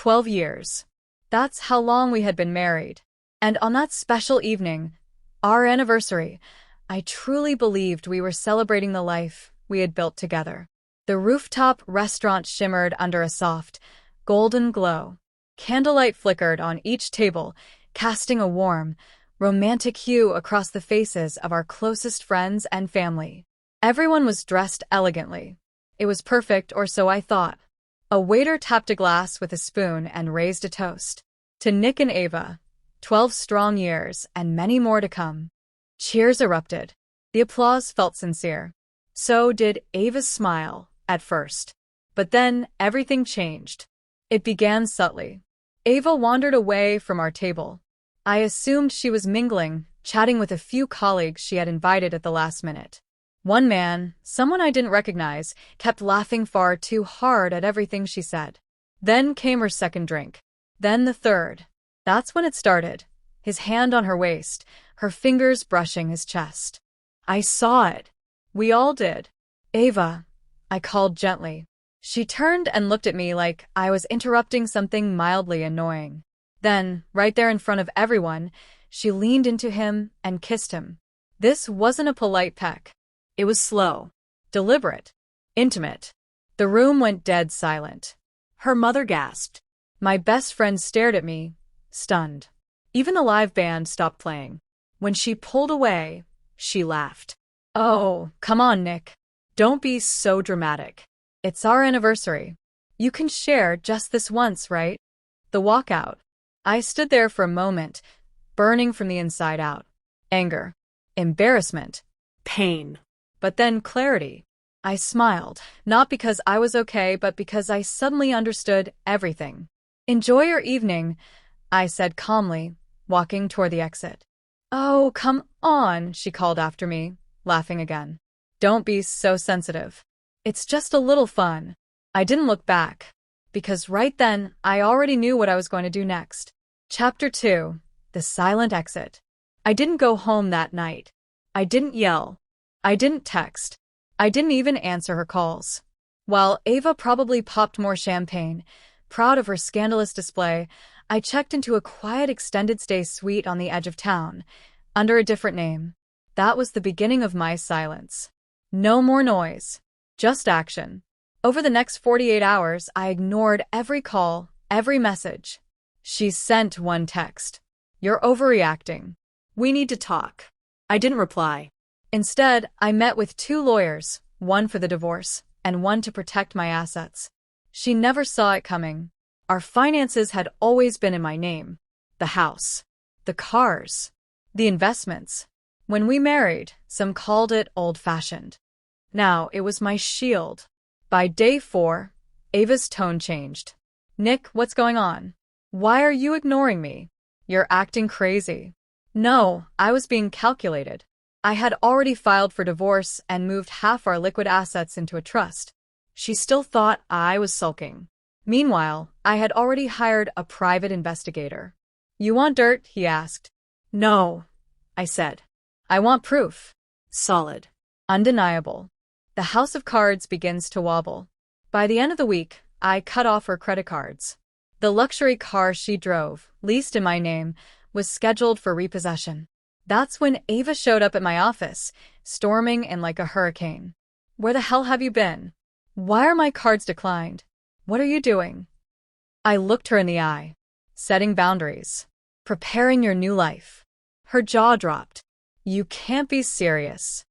12 years. That's how long we had been married. And on that special evening, our anniversary, I truly believed we were celebrating the life we had built together. The rooftop restaurant shimmered under a soft, golden glow. Candlelight flickered on each table, casting a warm, romantic hue across the faces of our closest friends and family. Everyone was dressed elegantly. It was perfect, or so I thought. A waiter tapped a glass with a spoon and raised a toast. To Nick and Ava, 12 strong years and many more to come. Cheers erupted. The applause felt sincere. So did Ava's smile, at first. But then everything changed. It began subtly. Ava wandered away from our table. I assumed she was mingling, chatting with a few colleagues she had invited at the last minute. One man, someone I didn't recognize, kept laughing far too hard at everything she said. Then came her second drink. Then the third. That's when it started. His hand on her waist, her fingers brushing his chest. I saw it. We all did. Ava, I called gently. She turned and looked at me like I was interrupting something mildly annoying. Then, right there in front of everyone, she leaned into him and kissed him. This wasn't a polite peck. It was slow, deliberate, intimate. The room went dead silent. Her mother gasped. My best friend stared at me, stunned. Even the live band stopped playing. When she pulled away, she laughed. Oh, come on, Nick. Don't be so dramatic. It's our anniversary. You can share just this once, right? The walkout. I stood there for a moment, burning from the inside out. Anger, embarrassment, pain. But then clarity. I smiled, not because I was okay, but because I suddenly understood everything. Enjoy your evening, I said calmly, walking toward the exit. Oh, come on, she called after me, laughing again. Don't be so sensitive. It's just a little fun. I didn't look back, because right then I already knew what I was going to do next. Chapter 2. The Silent Exit. I didn't go home that night. I didn't yell. I didn't text. I didn't even answer her calls. While Ava probably popped more champagne, proud of her scandalous display, I checked into a quiet extended stay suite on the edge of town, under a different name. That was the beginning of my silence. No more noise. Just action. Over the next 48 hours, I ignored every call, every message. She sent one text. You're overreacting. We need to talk. I didn't reply. Instead, I met with 2 lawyers, one for the divorce, and one to protect my assets. She never saw it coming. Our finances had always been in my name. The house, the cars, the investments. When we married, some called it old-fashioned. Now it was my shield. By day 4, Ava's tone changed. Nick, what's going on? Why are you ignoring me? You're acting crazy. No, I was being calculated. I had already filed for divorce and moved half our liquid assets into a trust. She still thought I was sulking. Meanwhile, I had already hired a private investigator. You want dirt? He asked. No, I said. I want proof. Solid. Undeniable. The house of cards begins to wobble. By the end of the week, I cut off her credit cards. The luxury car she drove, leased in my name, was scheduled for repossession. That's when Ava showed up at my office, storming in like a hurricane. Where the hell have you been? Why are my cards declined? What are you doing? I looked her in the eye. Setting boundaries. Preparing your new life. Her jaw dropped. You can't be serious.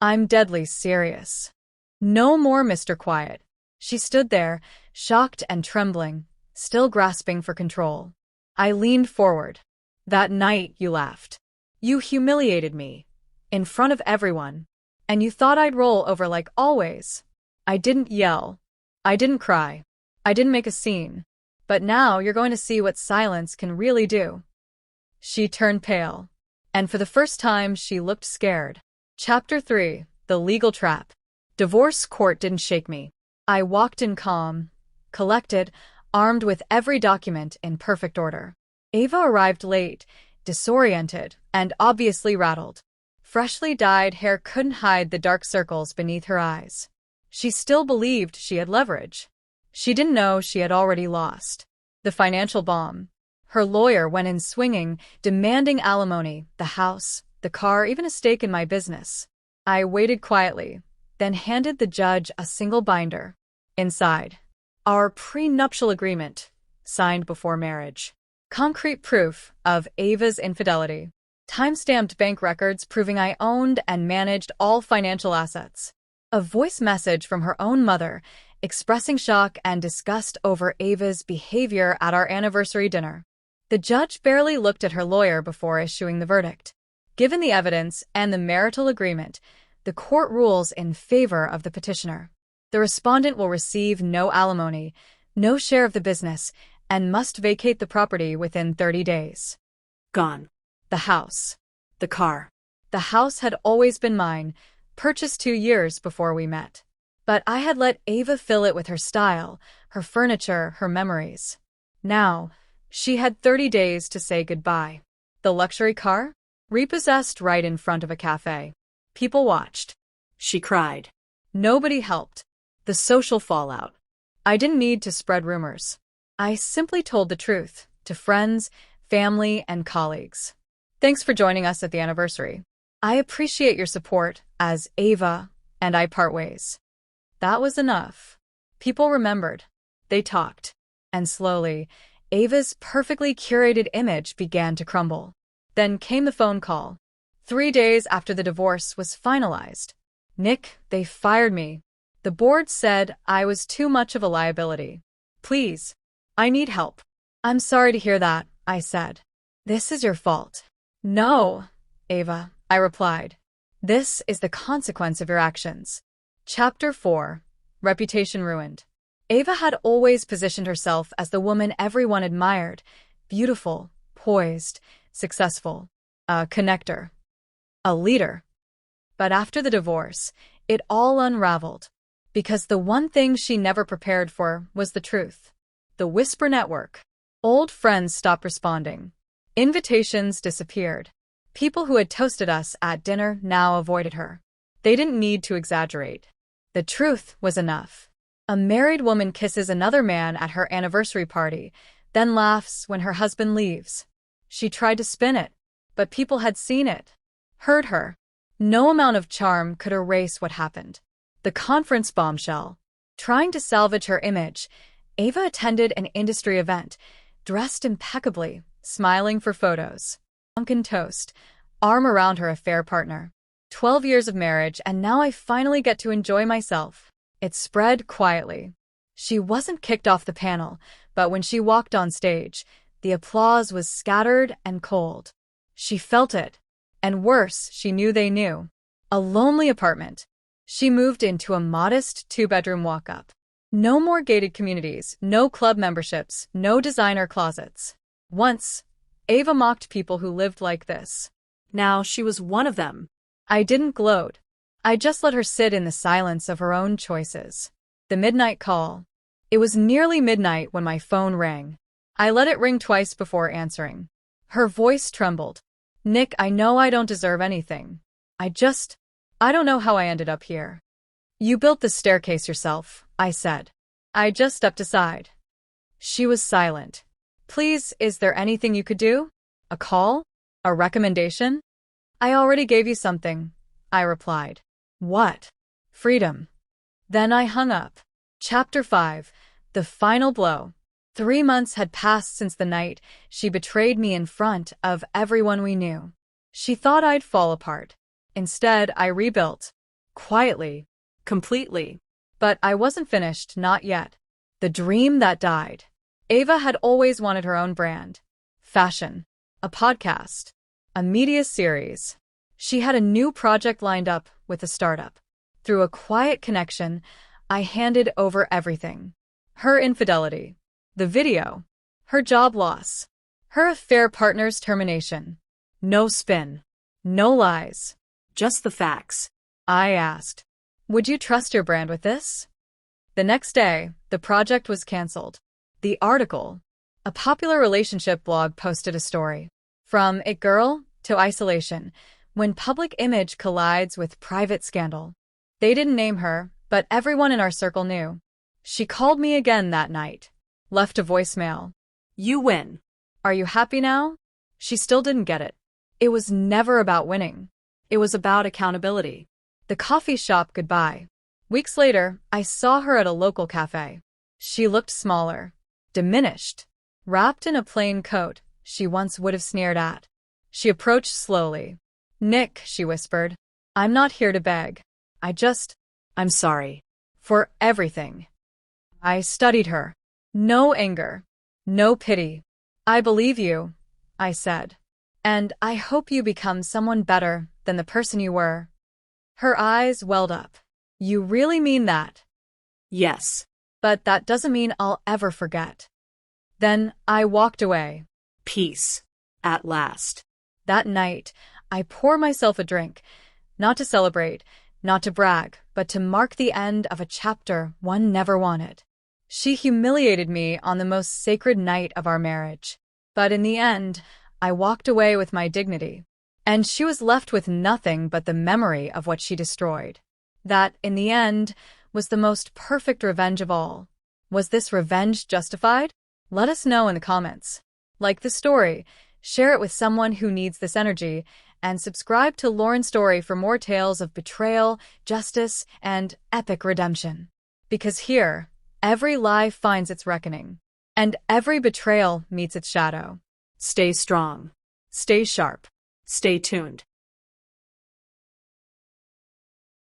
I'm deadly serious. No more Mr. Quiet. She stood there, shocked and trembling, still grasping for control. I leaned forward. That night, you laughed. You humiliated me. In front of everyone. And you thought I'd roll over like always. I didn't yell. I didn't cry. I didn't make a scene. But now you're going to see what silence can really do. She turned pale. And for the first time, she looked scared. Chapter 3. The Legal Trap. Divorce court didn't shake me. I walked in calm, collected, armed with every document in perfect order. Ava arrived late, disoriented, and obviously rattled. Freshly dyed hair couldn't hide the dark circles beneath her eyes. She still believed she had leverage. She didn't know she had already lost. The financial bomb. Her lawyer went in swinging, demanding alimony, the house, the car, even a stake in my business. I waited quietly, then handed the judge a single binder. Inside, our prenuptial agreement, signed before marriage. Concrete proof of Ava's infidelity. Time-stamped bank records proving I owned and managed all financial assets. A voice message from her own mother, expressing shock and disgust over Ava's behavior at our anniversary dinner. The judge barely looked at her lawyer before issuing the verdict. Given the evidence and the marital agreement, the court rules in favor of the petitioner. The respondent will receive no alimony, no share of the business, and must vacate the property within 30 days. Gone. The house. The car. The house had always been mine, purchased 2 years before we met. But I had let Ava fill it with her style, her furniture, her memories. Now, she had 30 days to say goodbye. The luxury car? Repossessed right in front of a cafe. People watched. She cried. Nobody helped. The social fallout. I didn't need to spread rumors. I simply told the truth to friends, family, and colleagues. Thanks for joining us at the anniversary. I appreciate your support as Ava and I part ways. That was enough. People remembered. They talked. And slowly, Ava's perfectly curated image began to crumble. Then came the phone call. 3 days after the divorce was finalized. Nick, they fired me. The board said I was too much of a liability. Please, I need help. I'm sorry to hear that, I said. This is your fault. No, Ava, I replied. This is the consequence of your actions. Chapter 4. Reputation ruined. Ava had always positioned herself as the woman everyone admired, beautiful, poised, successful, a connector, a leader. But after the divorce, it all unraveled. Because the one thing she never prepared for was the truth. The whisper network. Old friends stopped responding. Invitations disappeared. People who had toasted us at dinner now avoided her. They didn't need to exaggerate. The truth was enough. A married woman kisses another man at her anniversary party, then laughs when her husband leaves. She tried to spin it, but people had seen it, heard her. No amount of charm could erase what happened. The conference bombshell. Trying to salvage her image, Ava attended an industry event, dressed impeccably, smiling for photos. Drunken toast, arm around her affair partner. 12 years of marriage, and now I finally get to enjoy myself. It spread quietly. She wasn't kicked off the panel, but when she walked on stage, the applause was scattered and cold. She felt it. And worse, she knew they knew. A lonely apartment. She moved into a modest 2-bedroom walk-up. No more gated communities, no club memberships, no designer closets. Once, Ava mocked people who lived like this. Now she was one of them. I didn't gloat. I just let her sit in the silence of her own choices. The midnight call. It was nearly midnight when my phone rang. I let it ring twice before answering. Her voice trembled. Nick, I know I don't deserve anything. I don't know how I ended up here. You built the staircase yourself, I said. I just stepped aside. She was silent. Please, is there anything you could do? A call? A recommendation? I already gave you something, I replied. What? Freedom. Then I hung up. Chapter 5. The final blow. 3 months had passed since the night she betrayed me in front of everyone we knew. She thought I'd fall apart. Instead, I rebuilt. Quietly. Completely. But I wasn't finished, not yet. The dream that died. Ava had always wanted her own brand. Fashion. A podcast. A media series. She had a new project lined up with a startup. Through a quiet connection, I handed over everything. Her infidelity. The video. Her job loss. Her affair partner's termination. No spin. No lies. Just the facts. I asked, would you trust your brand with this? The next day, the project was canceled. The article. A popular relationship blog posted a story. From it girl to isolation, when public image collides with private scandal. They didn't name her, but everyone in our circle knew. She called me again that night. Left a voicemail. You win. Are you happy now? She still didn't get it. It was never about winning. It was about accountability. The coffee shop goodbye. Weeks later, I saw her at a local cafe. She looked smaller, diminished, wrapped in a plain coat she once would have sneered at. She approached slowly. "Nick," she whispered, "I'm not here to beg. I'm sorry. For everything." I studied her. No anger, no pity. "I believe you," I said. "And I hope you become someone better than the person you were." Her eyes welled up. "You really mean that?" Yes. "But that doesn't mean I'll ever forget." Then I walked away. Peace. At last. That night, I poured myself a drink, not to celebrate, not to brag, but to mark the end of a chapter one never wanted. She humiliated me on the most sacred night of our marriage. But in the end, I walked away with my dignity. And she was left with nothing but the memory of what she destroyed. That, in the end, was the most perfect revenge of all. Was this revenge justified? Let us know in the comments. Like the story, share it with someone who needs this energy, and subscribe to Lauren's Story for more tales of betrayal, justice, and epic redemption. Because here, every lie finds its reckoning, and every betrayal meets its shadow. Stay strong. Stay sharp. Stay tuned.